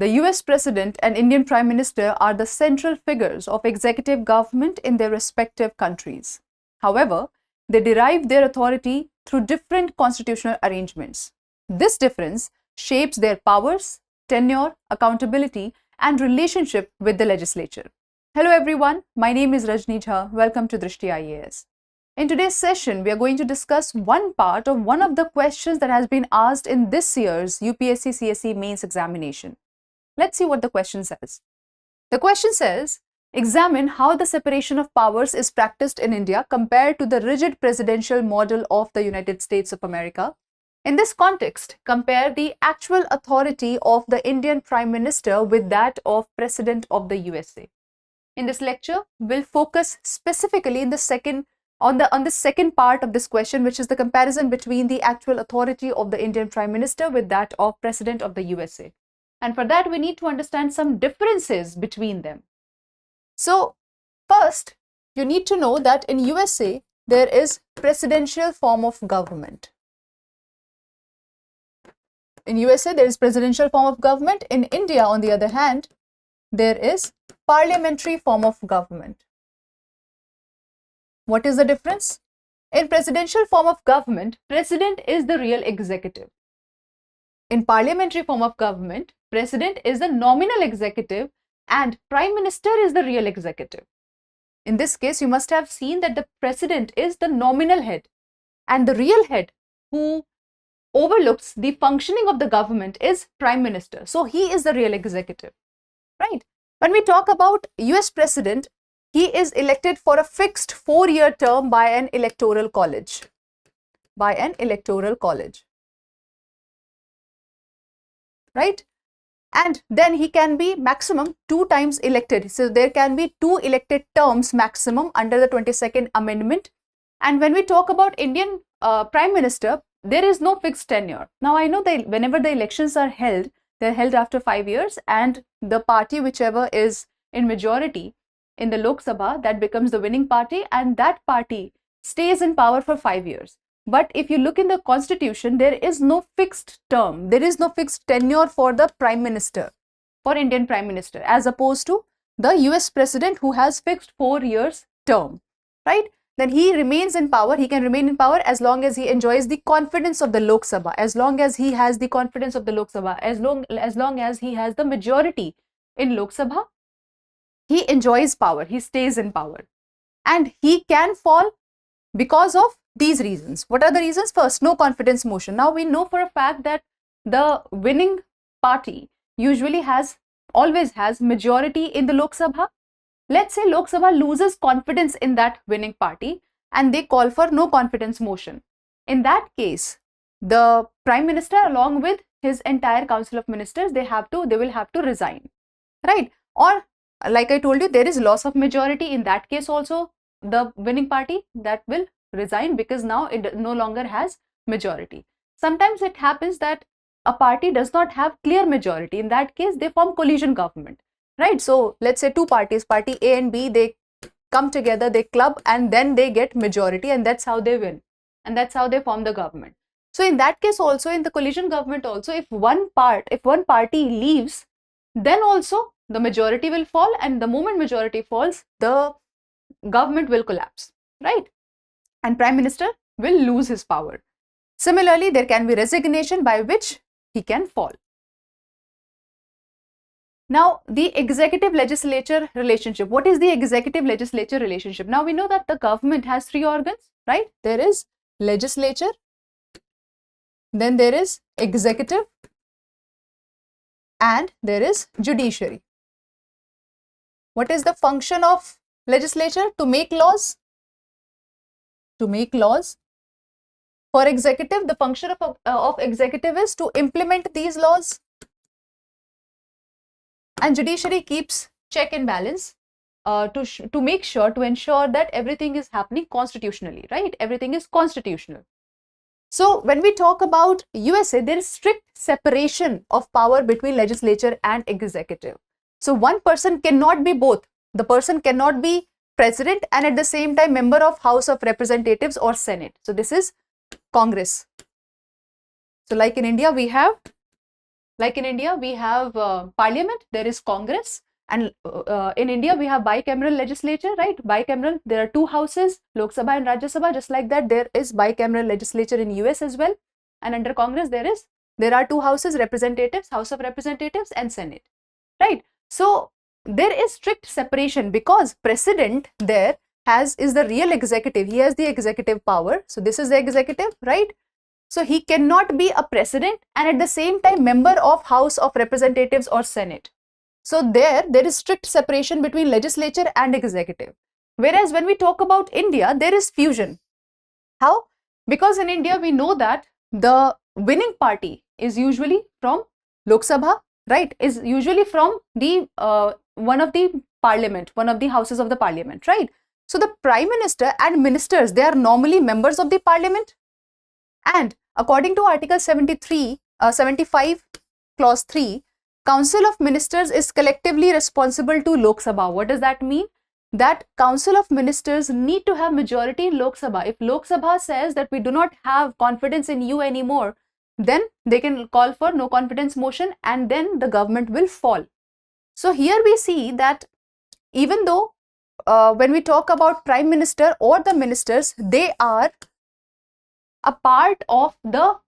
The US President and Indian Prime Minister are the central figures of executive government in their respective countries. However, they derive their authority through different constitutional arrangements. This difference shapes their powers, tenure, accountability, and relationship with the legislature. Hello everyone, my name is Rajni Jha. Welcome to Drishti IAS. In today's session, we are going to discuss one part of one of the questions that has been asked in this year's UPSC CSE mains examination. Let's see what the question says. The question says, examine how the separation of powers is practiced in India compared to the rigid presidential model of the United States of America. In this context, compare the actual authority of the Indian Prime Minister with that of President of the USA. In this lecture, we'll focus specifically in the on the second part of this question, which is the comparison between the actual authority of the Indian Prime Minister with that of President of the USA. And for that, we need to understand some differences between them. So, first, you need to know that in USA, there is presidential form of government. In USA, there is presidential form of government. In India, on the other hand, there is parliamentary form of government. What is the difference? In presidential form of government, president is the real executive. In parliamentary form of government, president is the nominal executive and prime minister is the real executive. In this case, you must have seen that the president is the nominal head and the real head who overlooks the functioning of the government is prime minister. So he is the real executive, right? When we talk about US president, he is elected for a fixed 4-year term by an electoral college. Right? And then he can be maximum 2 times elected. So there can be 2 elected terms maximum under the 22nd Amendment. And when we talk about Indian Prime Minister, there is no fixed tenure. Now I know that whenever the elections are held, they're held after 5 years, and the party whichever is in majority in the Lok Sabha, that becomes the winning party, and that party stays in power for 5 years. But if you look in the constitution, there is no fixed term. There is no fixed tenure for the prime minister, for Indian prime minister, as opposed to the US president who has fixed 4 years term, right? Then he remains in power. He can remain in power as long as he enjoys the confidence of the Lok Sabha, as long as he has the confidence of the Lok Sabha, as long as he has the majority in Lok Sabha, he enjoys power, he stays in power. And he can fall because of these reasons. What are the reasons? First, no confidence motion. Now we know for a fact that the winning party usually always has majority in the Lok Sabha. Let's say Lok Sabha loses confidence in that winning party and they call for no confidence motion. In that case, the prime minister along with his entire council of ministers, they will have to resign, right? Or like I told you, there is loss of majority. In that case also, the winning party that will resign because now it no longer has majority. Sometimes it happens that a party does not have clear majority. In that case, they form coalition government, right? So let's say 2 parties, party A and B, they come together, they club, and then they get majority, and that's how they win. And that's how they form the government. So in that case also, in the coalition government also, if one party leaves, then also the majority will fall, and the moment majority falls, the government will collapse, right? And prime minister will lose his power. Similarly, there can be resignation by which he can fall. Now, the executive legislature relationship. What is the executive legislature relationship? Now, we know that the government has 3 organs, right? There is legislature, then there is executive, and there is judiciary. What is the function of legislature? To make laws. For executive, the function of executive is to implement these laws. And judiciary keeps check and balance to make sure, to ensure that everything is happening constitutionally, right? Everything is constitutional. So when we talk about USA, there is strict separation of power between legislature and executive. So one person cannot be both. The person cannot be president and at the same time member of House of Representatives or Senate. So this is Congress. So like in India, we have Like in India, we have Parliament, there is Congress, and in India, we have bicameral legislature, right? Bicameral, there are two houses, Lok Sabha and Rajya Sabha. Just like that, there is bicameral legislature in US as well. And under Congress, there are two houses, representatives, House of Representatives and Senate, right? So there is strict separation because president there is the real executive. He has the executive power. So this is the executive, right? So he cannot be a president and at the same time member of House of Representatives or Senate. So there is strict separation between legislature and executive. Whereas when we talk about India, there is fusion. How? Because in India, we know that the winning party is usually from Lok Sabha, right? Is usually from the one of the parliament, one of the houses of the parliament, right? So the prime minister and ministers, they are normally members of the parliament. And according to Article 75 Clause 3, Council of Ministers is collectively responsible to Lok Sabha. What does that mean? That Council of Ministers need to have majority in Lok Sabha. If Lok Sabha says that we do not have confidence in you anymore, then they can call for no confidence motion and then the government will fall. So here we see that even though when we talk about Prime Minister or the ministers, they are a part of the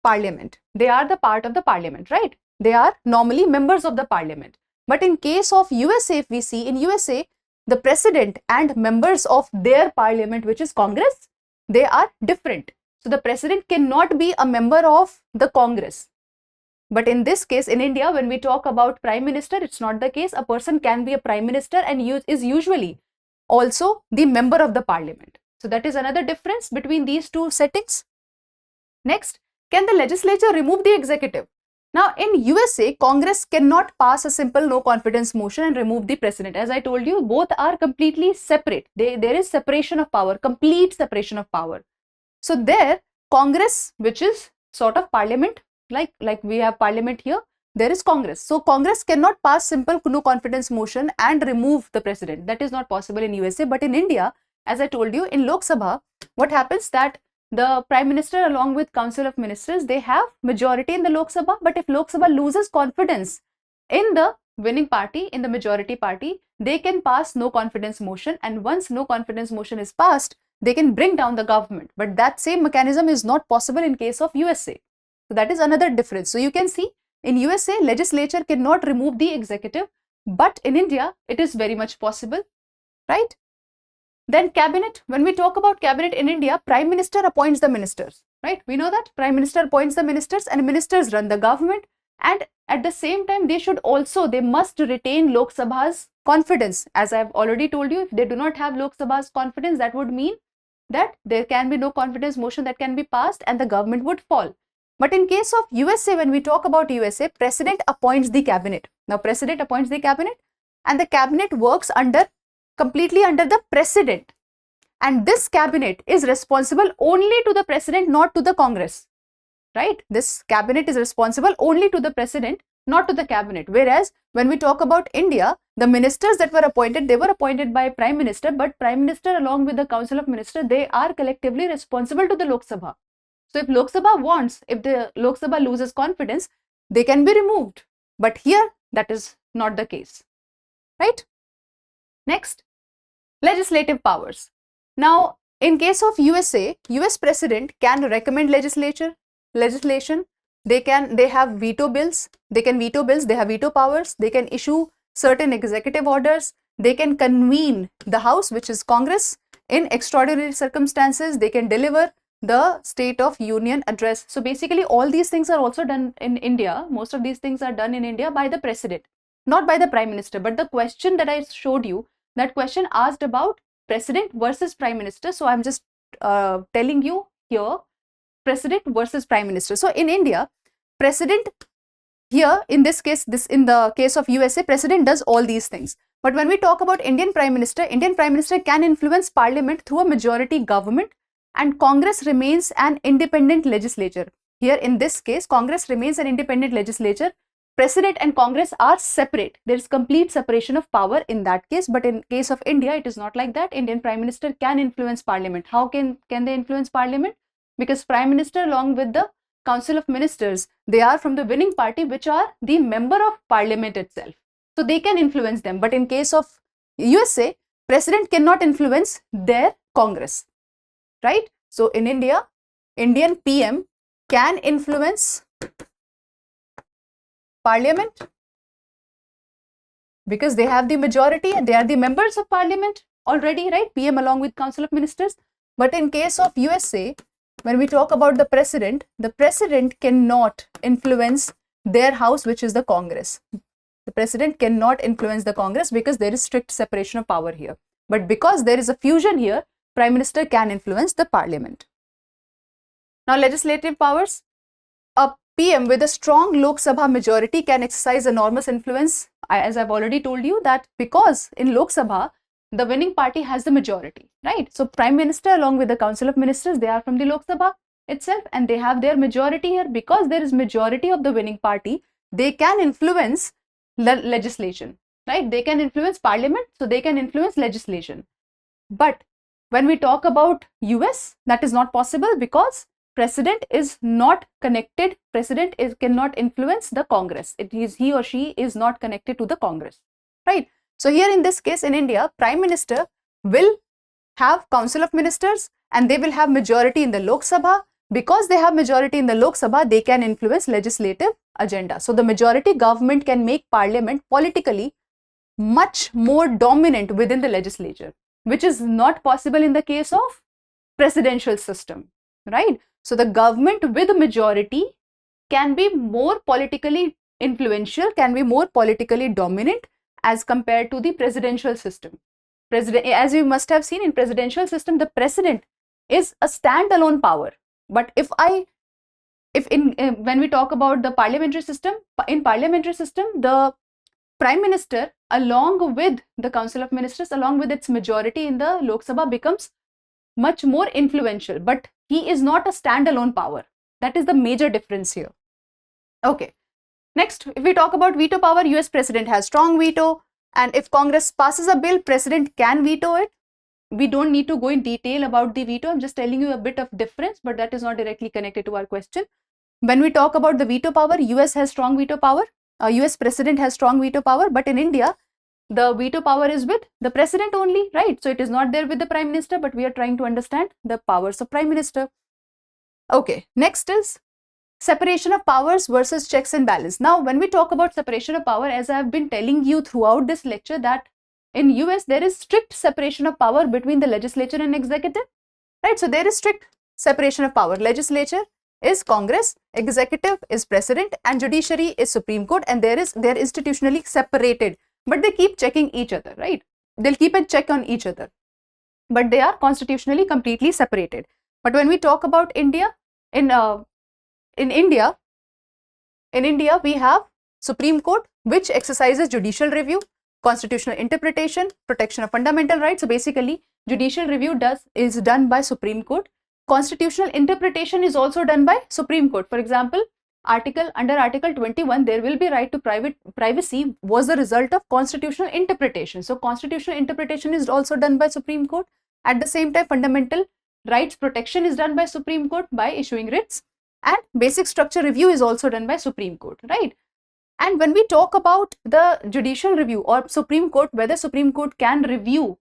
parliament. They are the part of the parliament, right? They are normally members of the parliament. But in case of USA, if we see in USA, the president and members of their parliament, which is Congress, they are different. So the president cannot be a member of the Congress. But in this case, in India, when we talk about prime minister, it's not the case. A person can be a prime minister and is usually also the member of the parliament. So that is another difference between these two settings. Next, can the legislature remove the executive? Now, in USA, Congress cannot pass a simple no confidence motion and remove the president. As I told you, both are completely separate. There is separation of power, complete separation of power. So there, Congress, which is sort of parliament, like we have parliament here, there is Congress. So Congress cannot pass simple no confidence motion and remove the president. That is not possible in USA. But in India, as I told you, in Lok Sabha, what happens that the Prime Minister along with Council of Ministers, they have majority in the Lok Sabha. But if Lok Sabha loses confidence in the winning party, in the majority party, they can pass no confidence motion. And once no confidence motion is passed, they can bring down the government. But that same mechanism is not possible in case of USA. So that is another difference. So you can see in USA, legislature cannot remove the executive. But in India, it is very much possible, right? Then cabinet, when we talk about cabinet in India, Prime Minister appoints the ministers, right? We know that Prime Minister appoints the ministers and ministers run the government. And at the same time, they must retain Lok Sabha's confidence. As I have already told you, if they do not have Lok Sabha's confidence, that would mean that there can be no confidence motion that can be passed and the government would fall. But in case of USA, when we talk about USA, President appoints the cabinet. Now, President appoints the cabinet and the cabinet works completely under the president. And this cabinet is responsible only to the president, not to the Congress, right? This cabinet is responsible only to the president, not to the cabinet. Whereas when we talk about India, the ministers that were appointed, they were appointed by Prime Minister, but Prime Minister along with the Council of Ministers, they are collectively responsible to the Lok Sabha. So if Lok Sabha wants, if the Lok Sabha loses confidence, they can be removed. But here, that is not the case, right? Next, legislative powers. Now, in case of USA, US president can recommend legislation. They have veto bills. They have veto powers. They can issue certain executive orders. They can convene the House, which is Congress, in extraordinary circumstances. They can deliver the State of Union address. So basically, all these things are also done in India. Most of these things are done in India by the president, not by the Prime Minister. But the question that I showed you, that question asked about president versus prime minister. So I'm just telling you here, president versus prime minister. So in India, president here, in this case, in the case of USA, president does all these things. But when we talk about Indian prime minister can influence parliament through a majority government and Congress remains an independent legislature. Here in this case, Congress remains an independent legislature. President and Congress are separate. There is complete separation of power in that case. But in case of India, it is not like that. Indian Prime Minister can influence Parliament. How can they influence Parliament? Because Prime Minister along with the Council of Ministers, they are from the winning party, which are the member of Parliament itself. So they can influence them. But in case of USA, President cannot influence their Congress, right? So in India, Indian PM can influence Parliament because they have the majority and they are the members of Parliament already, right? PM along with Council of Ministers. But in case of USA, when we talk about the president cannot influence their house, which is the Congress. The president cannot influence the Congress because there is strict separation of power here. But because there is a fusion here, Prime Minister can influence the Parliament. Now, legislative powers. A PM with a strong Lok Sabha majority can exercise enormous influence. As I've already told you that because in Lok Sabha, the winning party has the majority, right? So Prime Minister along with the Council of Ministers, they are from the Lok Sabha itself and they have their majority here. Because there is majority of the winning party, they can influence legislation, right? They can influence Parliament, so they can influence legislation. But when we talk about US, that is not possible because President is not connected. President cannot influence the Congress. He or she is not connected to the Congress, right? So here in this case in India, Prime Minister will have Council of Ministers and they will have majority in the Lok Sabha. Because they have majority in the Lok Sabha, they can influence legislative agenda. So the majority government can make Parliament politically much more dominant within the legislature, which is not possible in the case of presidential system, right? So the government with a majority can be more politically influential, can be more politically dominant as compared to the presidential system. As you must have seen in presidential system, the president is a standalone power. But when we talk about the parliamentary system, in parliamentary system, the Prime Minister along with the Council of Ministers, along with its majority in the Lok Sabha becomes much more influential, but he is not a standalone power. That is the major difference here. Okay. Next, if we talk about veto power, US President has strong veto, and if Congress passes a bill, President can veto it. We don't need to go in detail about the veto. I'm just telling you a bit of difference, but that is not directly connected to our question. When we talk about the veto power, US has strong veto power. US President has strong veto power, but in India, the veto power is with the President only, right? So it is not there with the Prime Minister, but we are trying to understand the powers of Prime Minister. Okay, next is separation of powers versus checks and balance. Now, when we talk about separation of power, as I have been telling you throughout this lecture, that in US, there is strict separation of power between the legislature and executive, right? So there is strict separation of power. Legislature is Congress, executive is President, and judiciary is Supreme Court, and they're institutionally separated, but they keep checking each other, right? They'll keep a check on each other, but they are constitutionally completely separated. But when we talk about India, in India, we have Supreme Court, which exercises judicial review, constitutional interpretation, protection of fundamental rights. So basically, judicial review is done by Supreme Court. Constitutional interpretation is also done by Supreme Court. For example, under Article 21, there will be right to privacy was the result of constitutional interpretation. So constitutional interpretation is also done by Supreme Court. At the same time, fundamental rights protection is done by Supreme Court by issuing writs, and basic structure review is also done by Supreme Court, right? And when we talk about the judicial review or Supreme Court, whether Supreme Court can review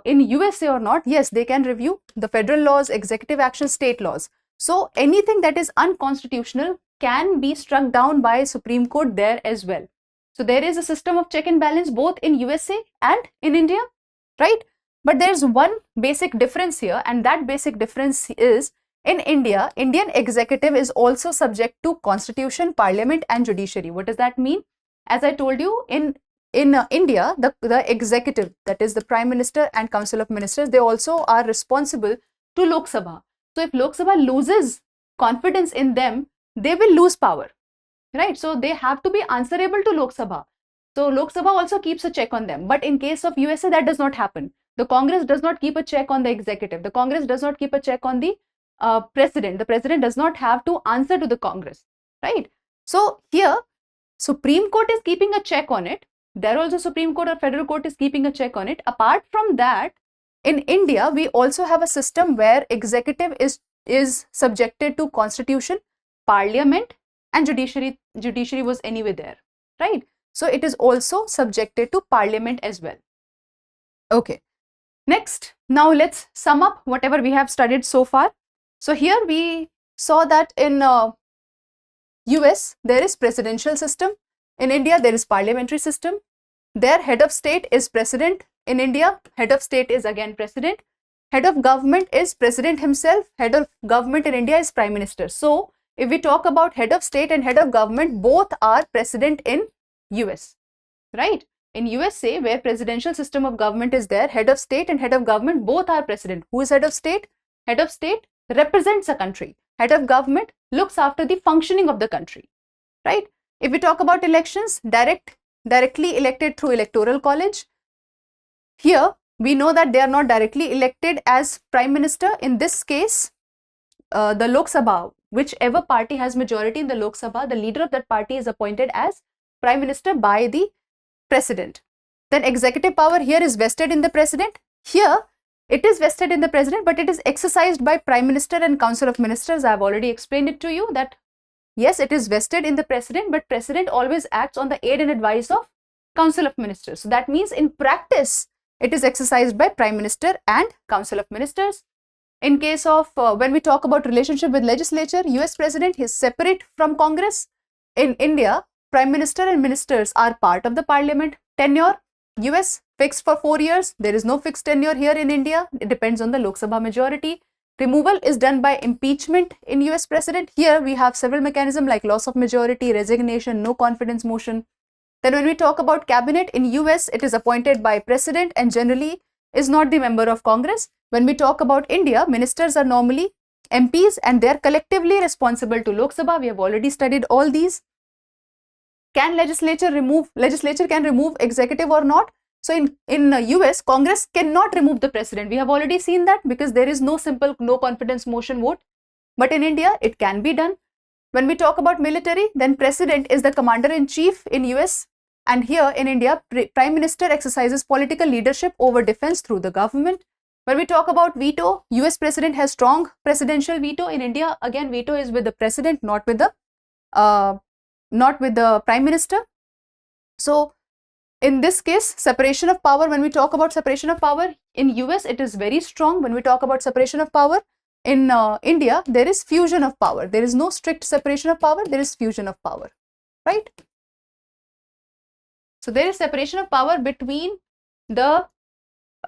in USA or not, yes, they can review the federal laws, executive action, state laws. So anything that is unconstitutional can be struck down by Supreme Court there as well. So there is a system of check and balance both in USA and in India, right? But there's one basic difference here, and that basic difference is in India, Indian executive is also subject to constitution, parliament and judiciary. What does that mean? As I told you, in India, the executive, that is the Prime Minister and Council of Ministers, they also are responsible to Lok Sabha. So if Lok Sabha loses confidence in them, they will lose power, right? So they have to be answerable to Lok Sabha. So Lok Sabha also keeps a check on them. But in case of USA, that does not happen. The Congress does not keep a check on the executive. The Congress does not keep a check on the president. The president does not have to answer to the Congress, right? So here, Supreme Court is keeping a check on it. There also Supreme Court or Federal Court is keeping a check on it. Apart from that, in India, we also have a system where executive is subjected to constitution, Parliament, and judiciary was anyway there, right? So it is also subjected to Parliament as well. Okay. Next, now let's sum up whatever we have studied so far. So here we saw that in US there is presidential system, in India there is parliamentary system. Their head of state is president. In India, head of state is again president. Head of government is president himself. Head of government in India is prime minister. So if we talk about head of state and head of government, both are president in US, right? In USA, where presidential system of government is there, head of state and head of government both are president. Who is head of state? Head of state represents a country. Head of government looks after the functioning of the country, right? If we talk about elections, directly elected through electoral college. Here, we know that they are not directly elected as prime minister. In this case, the Lok Sabha, whichever party has majority in the Lok Sabha, the leader of that party is appointed as prime minister by the president. Then executive power here is vested in the president. Here it is vested in the president, but it is exercised by prime minister and council of ministers. I have already explained it to you that yes, it is vested in the president, but president always acts on the aid and advice of council of ministers. So that means in practice it is exercised by prime minister and council of ministers. In case of when we talk about relationship with legislature, US president, he is separate from Congress. In India, prime minister and ministers are part of the parliament. Tenure, US fixed for 4 years. There is no fixed tenure here in India. It depends on the Lok Sabha majority. Removal is done by impeachment in US president. Here we have several mechanisms like loss of majority, resignation, no confidence motion. Then when we talk about cabinet in US, it is appointed by president and generally is not the member of Congress. When we talk about India, ministers are normally MPs and they are collectively responsible to Lok Sabha. We have already studied all these. Can legislature can remove executive or not? So in US, Congress cannot remove the president. We have already seen that because there is no simple no confidence motion vote. But in India, it can be done. When we talk about military, then president is the commander-in-chief in US. And here in India, prime minister exercises political leadership over defense through the government. When we talk about veto, US president has strong presidential veto. In India, again, veto is with the president, not with the prime minister. So in this case, separation of power, when we talk about separation of power, in US, it is very strong. When we talk about separation of power, in India, there is fusion of power. There is no strict separation of power, there is fusion of power, right? So there is separation of power between the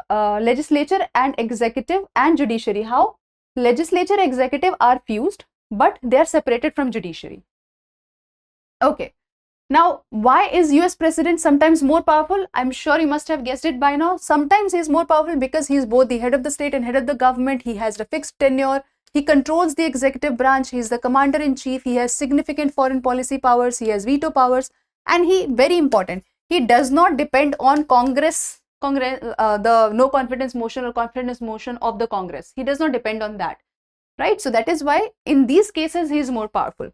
legislature and executive and judiciary. How? Legislature, executive are fused, but they are separated from judiciary. Okay. Now, why is US president sometimes more powerful? I'm sure you must have guessed it by now. Sometimes he is more powerful because he is both the head of the state and head of the government. He has a fixed tenure. He controls the executive branch. He is the commander-in-chief. He has significant foreign policy powers. He has veto powers. And he, very important, he does not depend on the no confidence motion or confidence motion of the Congress. He does not depend on that, right? So that is why in these cases, he is more powerful.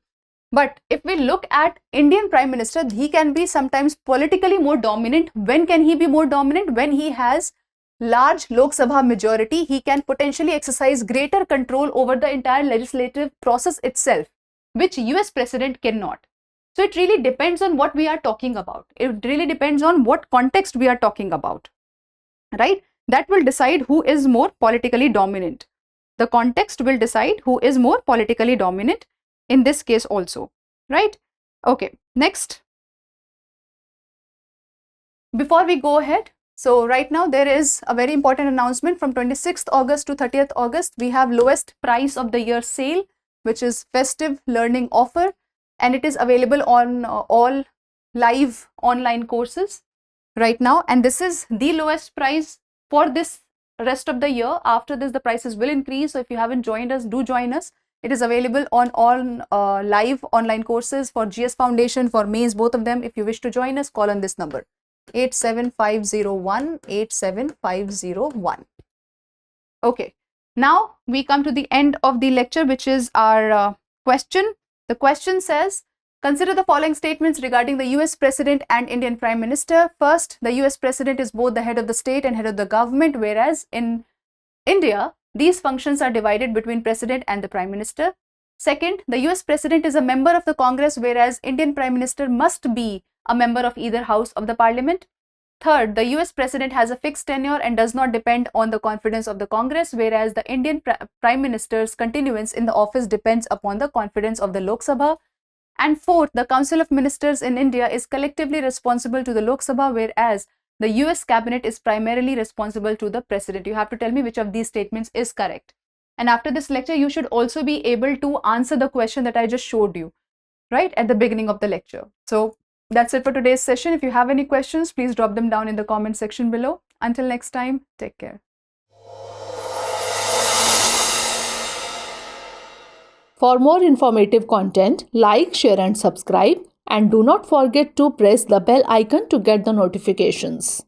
But if we look at Indian Prime Minister, he can be sometimes politically more dominant. When can he be more dominant? When he has large Lok Sabha majority, he can potentially exercise greater control over the entire legislative process itself, which US President cannot. So it really depends on what we are talking about. It really depends on what context we are talking about, right? That will decide who is more politically dominant. The context will decide who is more politically dominant. In this case also, right? Okay, next. Before we go ahead, so right now there is a very important announcement from 26th August to 30th August. We have lowest price of the year sale, which is festive learning offer, and it is available on all live online courses right now. And this is the lowest price for this rest of the year. After this, the prices will increase. So if you haven't joined us, do join us. It is available on all live online courses for GS Foundation, for mains, both of them. If you wish to join us, call on this number 87501 87501. Okay, now we come to the end of the lecture, which is our question. The question says, consider the following statements regarding the US President and Indian Prime Minister. First, the US President is both the head of the state and head of the government, whereas in India, these functions are divided between President and the Prime Minister. Second, the US President is a member of the Congress, whereas Indian Prime Minister must be a member of either house of the Parliament. Third, the US President has a fixed tenure and does not depend on the confidence of the Congress, whereas the Indian Prime Minister's continuance in the office depends upon the confidence of the Lok Sabha. And fourth, the Council of Ministers in India is collectively responsible to the Lok Sabha, whereas the US Cabinet is primarily responsible to the President. You have to tell me which of these statements is correct. And after this lecture, you should also be able to answer the question that I just showed you, right, at the beginning of the lecture. So that's it for today's session. If you have any questions, please drop them down in the comment section below. Until next time, take care. For more informative content, like, share and subscribe, and do not forget to press the bell icon to get the notifications.